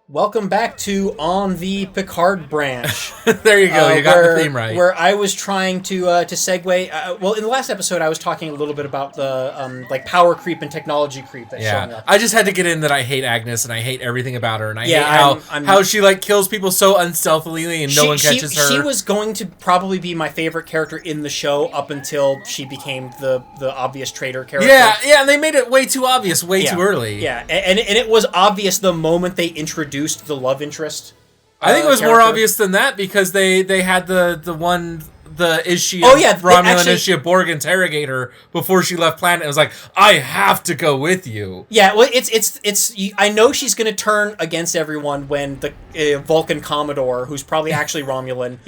Welcome back to On the Picard Branch. There you go. You got the theme right. Where I was trying to segue. Well, in the last episode, I was talking a little bit about the like power creep and technology creep that's showing up. I just had to get in that I hate Agnes and I hate everything about her and I hate how she like kills people so unstealthily and no one catches her. She was going to probably be my favorite character in the show up until she became the obvious traitor character. Yeah, and they made it way too obvious way too early. Yeah, and it was obvious the moment they introduced the love interest. I think it was more obvious than that because they had the is she Romulan, is she a Borg interrogator before she left planet. It was like, I have to go with you. Yeah, well, it's I know she's going to turn against everyone when the Vulcan Commodore, who's probably actually Romulan,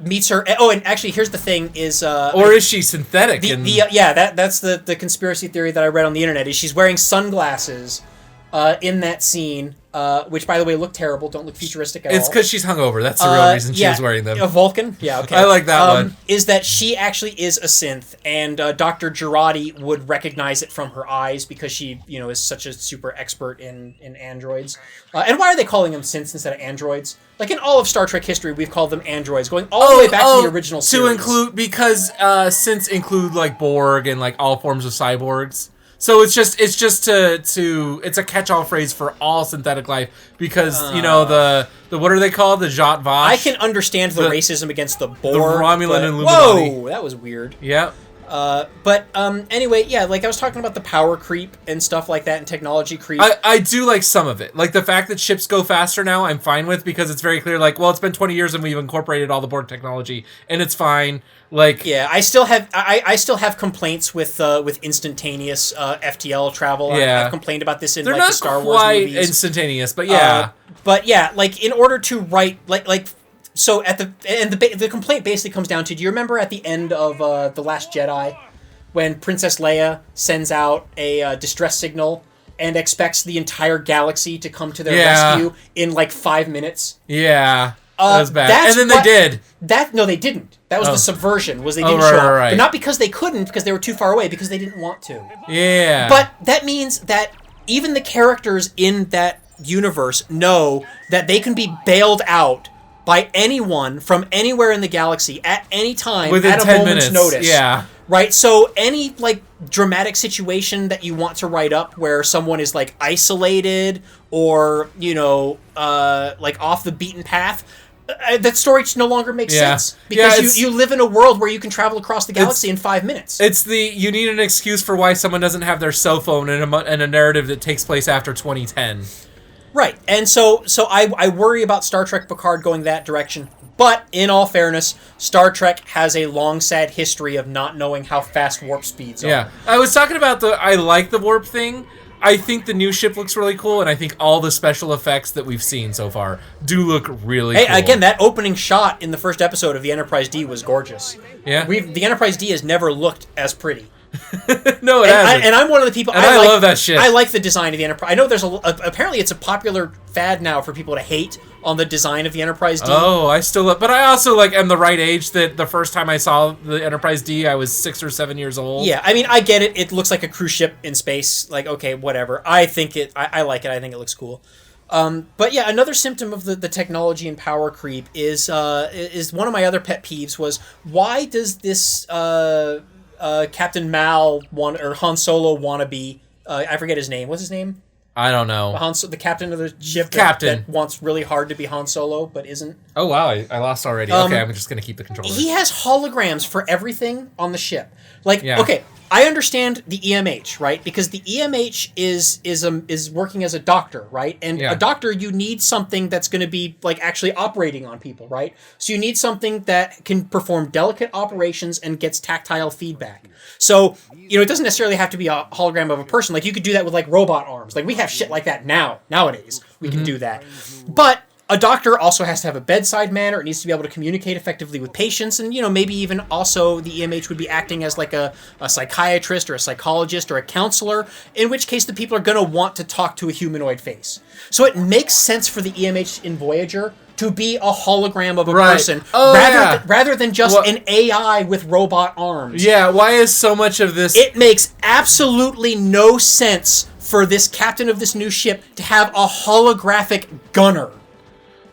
meets her. Oh, and actually, here's the thing: is she synthetic? That's the conspiracy theory that I read on the internet. Is she's wearing sunglasses in that scene. Which, by the way, look terrible. Don't look futuristic at all. It's because she's hungover. That's the real reason she was wearing them. A Vulcan? Yeah, okay. I like that one. Is that she actually is a synth, and Dr. Girardi would recognize it from her eyes because she, is such a super expert in androids. And why are they calling them synths instead of androids? Like, in all of Star Trek history, we've called them androids, going all the way back to the original series. Because synths include, like, Borg and, like, all forms of cyborgs. So it's just it's a catch-all phrase for all synthetic life because the what are they called, the Jat Vash? I can understand the racism against the Borg, the Romulan and Illuminati. Whoa, that was weird. Yeah. But anyway, yeah, like I was talking about the power creep and stuff like that and technology creep. I do like some of it. Like the fact that ships go faster now, I'm fine with because it's very clear, like, well, it's been 20 years and we've incorporated all the Borg technology and it's fine. Like, yeah, I still have complaints with instantaneous FTL travel. Yeah. I've complained about this in the Star Wars movies. They're not quite instantaneous, but yeah. But yeah, like in order to write so the complaint basically comes down to, do you remember at the end of The Last Jedi when Princess Leia sends out a distress signal and expects the entire galaxy to come to their rescue in like 5 minutes? Yeah. That was bad. And then they did. No, they didn't. That was the subversion, was they didn't show up. Right. But not because they couldn't, because they were too far away, because they didn't want to. Yeah. But that means that even the characters in that universe know that they can be bailed out by anyone from anywhere in the galaxy at any time within at a 10 moment's minutes. notice. Yeah. Right? So any like dramatic situation that you want to write up where someone is like isolated or, like off the beaten path, that story no longer makes sense because you live in a world where you can travel across the galaxy in 5 minutes. You need an excuse for why someone doesn't have their cell phone in a narrative that takes place after 2010. Right, and so I worry about Star Trek Picard going that direction. But in all fairness, Star Trek has a long, sad history of not knowing how fast warp speeds are. Yeah, I was talking about I like the warp thing. I think the new ship looks really cool, and I think all the special effects that we've seen so far do look really cool. Again, that opening shot in the first episode of the Enterprise D was gorgeous. Yeah. The Enterprise D has never looked as pretty. No, it hasn't. And I'm one of the people... I love that shit. I like the design of the Enterprise. I know there's apparently it's a popular fad now for people to hate on the design of the Enterprise D. Oh, I still love... But I also am the right age that the first time I saw the Enterprise D, I was 6 or 7 years old. Yeah, I mean, I get it. It looks like a cruise ship in space. Like, okay, whatever. I think I like it. I think it looks cool. But yeah, another symptom of the technology and power creep is one of my other pet peeves was, why does this... Captain Mal or Han Solo wannabe, I forget his name. What's his name? I don't know. The captain of the ship that wants really hard to be Han Solo, but isn't. Oh, wow. I lost already. Okay, I'm just going to keep the controller. He has holograms for everything on the ship. Okay, I understand the EMH, right? Because the EMH is working as a doctor, right? And a doctor, you need something that's going to be actually operating on people, right? So you need something that can perform delicate operations and gets tactile feedback. So, it doesn't necessarily have to be a hologram of a person. Like, you could do that with robot arms. Like, we have shit like that nowadays. We can do that. But a doctor also has to have a bedside manner. It needs to be able to communicate effectively with patients. And, maybe even also the EMH would be acting as a psychiatrist or a psychologist or a counselor, in which case the people are going to want to talk to a humanoid face. So it makes sense for the EMH in Voyager to be a hologram of a person rather than just an AI with robot arms. Yeah, why is so much of this... It makes absolutely no sense for this captain of this new ship to have a holographic gunner.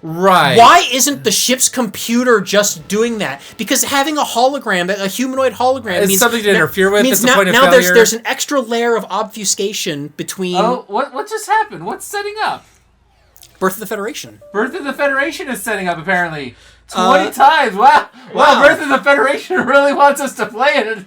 Right. Why isn't the ship's computer just doing that? Because having a hologram, a humanoid hologram, means something to interfere with. Means it's a point of now failure. there's an extra layer of obfuscation between. Oh, what just happened? What's setting up? Birth of the Federation. Birth of the Federation is setting up apparently 20 times. Wow. Birth of the Federation really wants us to play it.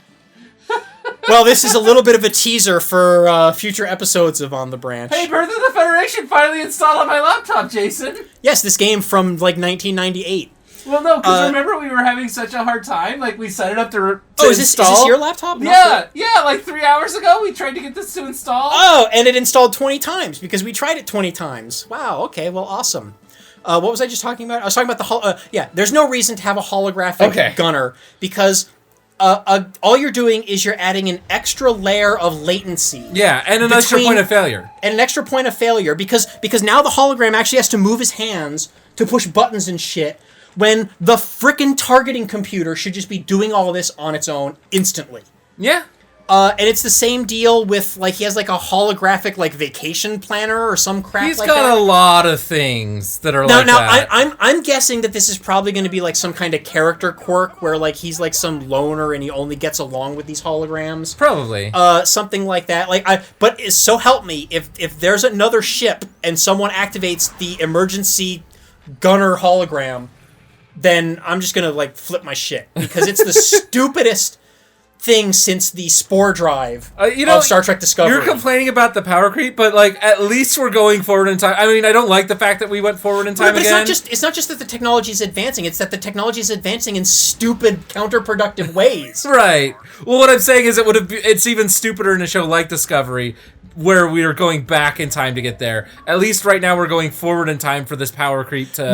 Well, this is a little bit of a teaser for future episodes of On the Branch. Hey, Birth of the Federation finally installed on my laptop, Jason. Yes, this game from like 1998. Well, no, because remember we were having such a hard time. Like we set it up to is this your laptop? Yeah, like 3 hours ago we tried to get this to install. Oh, and it installed 20 times because we tried it 20 times. Wow. Okay. Well, awesome. What was I just talking about? I was talking about the there's no reason to have a holographic gunner because. All you're doing is you're adding an extra layer of latency. Yeah, and an extra point of failure. And an extra point of failure because now the hologram actually has to move his hands to push buttons and shit when the frickin' targeting computer should just be doing all this on its own instantly. Yeah. And it's the same deal with, like, he has, like, a holographic, like, vacation planner or some crap like that. He's got a lot of things that are like that. Now, I'm guessing that this is probably going to be, like, some kind of character quirk where, like, he's, like, some loner and he only gets along with these holograms. Probably. Something like that. But so help me, if there's another ship and someone activates the emergency gunner hologram, then I'm just going to, like, flip my shit. Because it's the stupidest thing since the Spore Drive of Star Trek Discovery. You're complaining about the power creep, but like at least we're going forward in time. I mean, I don't like the fact that we went forward in time again. It's not just that the technology is advancing, it's that the technology is advancing in stupid, counterproductive ways. Right. Well, what I'm saying is it's even stupider in a show like Discovery where we are going back in time to get there. At least right now we're going forward in time for this power creep to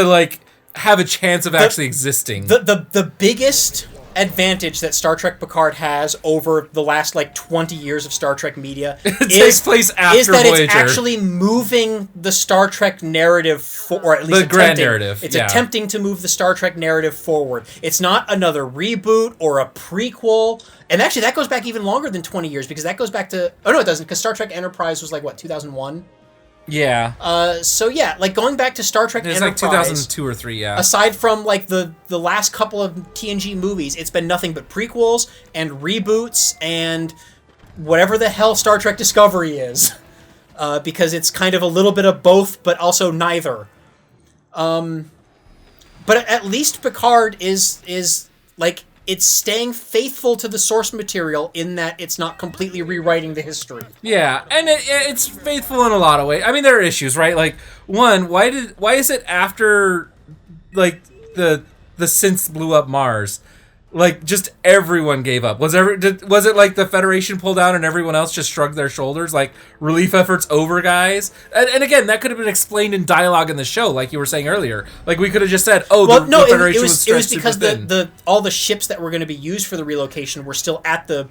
like have a chance of actually existing. The biggest advantage that Star Trek Picard has over the last like 20 years of Star Trek media takes place after is that Voyager. It's actually moving the Star Trek narrative or at least the grand narrative. It's attempting to move the Star Trek narrative forward. It's not another reboot or a prequel. And actually that goes back even longer than 20 years because that goes back to it doesn't, because Star Trek Enterprise was like what, 2001? Yeah. So yeah, like going back to Star Trek Enterprise. It's like 2002 or 3, yeah. Aside from like the last couple of TNG movies, it's been nothing but prequels and reboots and whatever the hell Star Trek Discovery is. Because it's kind of a little bit of both, but also neither. But at least Picard is like, it's staying faithful to the source material in that it's not completely rewriting the history. Yeah, and it's faithful in a lot of ways. I mean, there are issues, right? Like, one, why is it after, like, the synths blew up Mars, like, just everyone gave up? Was it like the Federation pulled out and everyone else just shrugged their shoulders? Like, relief efforts over, guys? And again, that could have been explained in dialogue in the show, like you were saying earlier. Like, we could have just said, the Federation was stretched it was because too all the ships that were going to be used for the relocation were still at the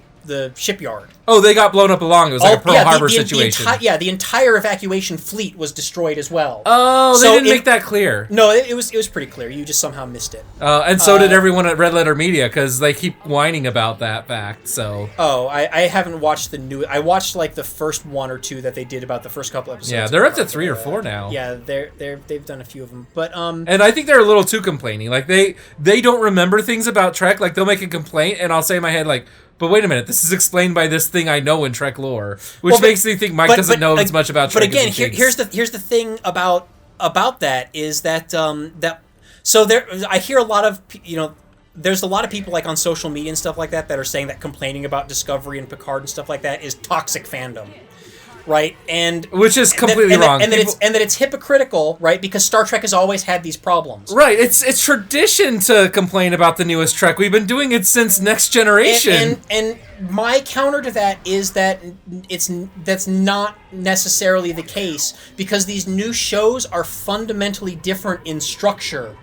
shipyard. Oh, they got blown up along. It was like a Pearl Harbor situation. The entire evacuation fleet was destroyed as well. Oh, they didn't make that clear. No, it was pretty clear. You just somehow missed it. And so did everyone at Red Letter Media, because they keep whining about that fact. So. Oh, I haven't watched the new. I watched like the first one or two that they did about the first couple episodes. Yeah, they're up to 3 or 4 now. Yeah, they've done a few of them, but And I think they're a little too complaining. Like they don't remember things about Trek. Like they'll make a complaint, and I'll say in my head like, but wait a minute, this is explained by this thing I know in Trek lore, which makes me think Mike doesn't know as much about Trek. But again, here's the thing about that is that I hear a lot of there's a lot of people like on social media and stuff like that are saying that complaining about Discovery and Picard and stuff like that is toxic fandom. Right, and which is completely wrong, and that it's hypocritical, right? Because Star Trek has always had these problems. Right, it's tradition to complain about the newest Trek. We've been doing it since Next Generation. And my counter to that is that that's not necessarily the case because these new shows are fundamentally different in structure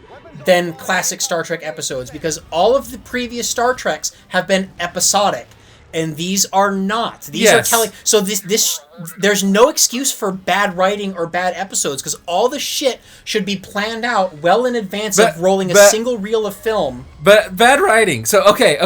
than classic Star Trek episodes. Because all of the previous Star Treks have been episodic. And these are not. These are telling. So this there's no excuse for bad writing or bad episodes because all the shit should be planned out well in advance of rolling a single reel of film. But bad writing. So okay.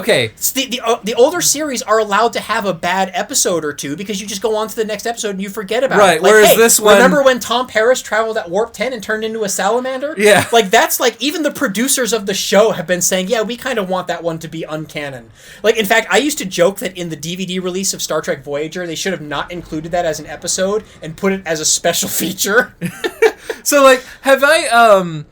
The older series are allowed to have a bad episode or two because you just go on to the next episode and you forget about it. Right. Like, whereas this one, remember when Tom Paris traveled at Warp 10 and turned into a salamander? Yeah. Like that's like even the producers of the show have been saying, yeah, we kind of want that one to be uncanon. Like in fact, I used to joke that in the DVD release of Star Trek Voyager, they should have not included that as an episode and put it as a special feature. So like, have I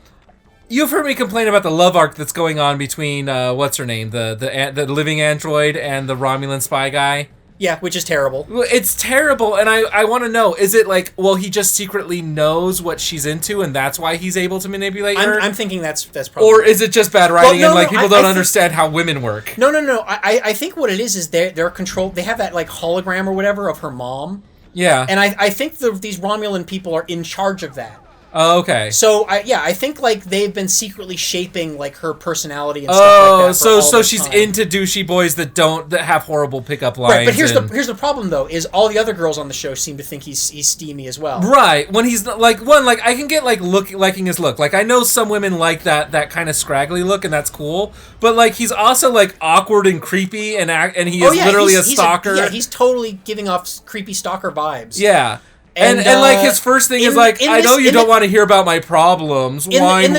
you've heard me complain about the love arc that's going on between what's her name, the living android and the Romulan spy guy. Yeah, which is terrible. It's terrible, and I want to know, is it like, well, he just secretly knows what she's into, and that's why he's able to manipulate her? I'm thinking that's probably... Or is it just bad writing, people don't understand how women work? No. I think what it is they're controlled... They have that, like, hologram or whatever of her mom. Yeah. And I think these Romulan people are in charge of that. Oh, okay. So I think like they've been secretly shaping like her personality and stuff like that. So she's into douchey boys that have horrible pickup lines. Right, but here's the problem though: is all the other girls on the show seem to think he's steamy as well. Right, when he's like I can get like liking his look. Like I know some women like that kind of scraggly look, and that's cool. But like he's also like awkward and creepy, and he is literally a stalker. He's totally giving off creepy stalker vibes. Yeah. And like his first thing is like, I know you don't want to hear about my problems. Whine.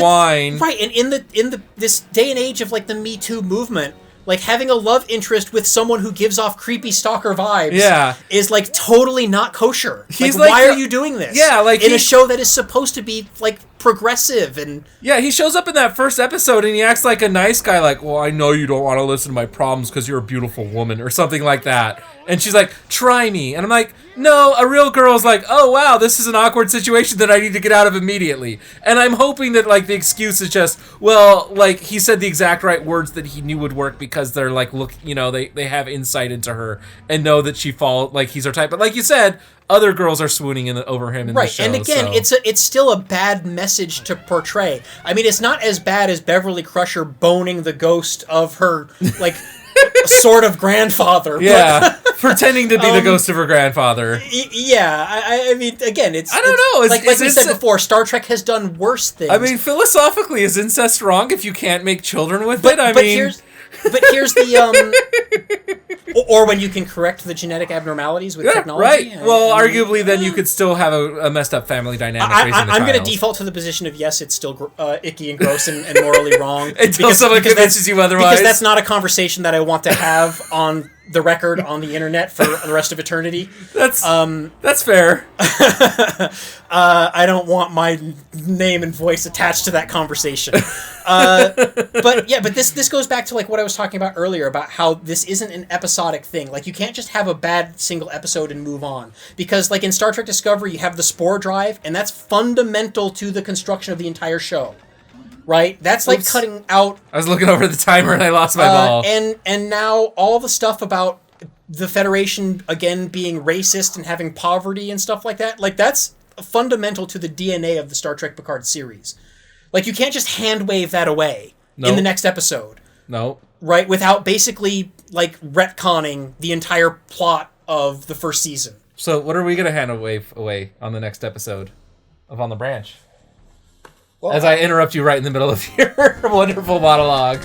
Right, and in this day and age of like the Me Too movement, like having a love interest with someone who gives off creepy stalker vibes is like totally not kosher. He's like why are you doing this? Yeah, like in a show that is supposed to be like progressive and he shows up in that first episode and he acts like a nice guy, like, well, I know you don't want to listen to my problems because you're a beautiful woman or something like that. And she's like, try me. And I'm like, no, a real girl's like, oh wow, this is an awkward situation that I need to get out of immediately. And I'm hoping that like the excuse is just, well, like he said the exact right words that he knew would work because they're like, look, you know, they have insight into her and know that he's her type. But like you said, other girls are swooning over him in the show. Right, and again, it's still a bad message to portray. I mean, it's not as bad as Beverly Crusher boning the ghost of her, like, sort of grandfather. Yeah, pretending to be the ghost of her grandfather. Yeah, I mean, again, I don't know. Like we said before, Star Trek has done worse things. I mean, philosophically, is incest wrong if you can't make children with it? But here's the or when you can correct the genetic abnormalities with technology. Right. Well, arguably, then you could still have a messed up family dynamic. I'm going to default to the position of yes, it's still icky and gross and morally wrong until someone convinces you otherwise. Because that's not a conversation that I want to have on the record on the internet for the rest of eternity. That's fair. I don't want my name and voice attached to that conversation. But this goes back to like what I was talking about earlier about how this isn't an episodic thing. Like you can't just have a bad single episode and move on. Because like in Star Trek Discovery, you have the spore drive, and that's fundamental to the construction of the entire show. Right? That's like cutting out... I was looking over the timer and I lost my ball. And now all the stuff about the Federation, again, being racist and having poverty and stuff like that, like that's fundamental to the DNA of the Star Trek Picard series. Like you can't just hand-wave that away in the next episode. No. Right? Without basically like retconning the entire plot of the first season. So what are we going to hand-wave away on the next episode of On the Branch? Well, as I interrupt you right in the middle of your wonderful monologue.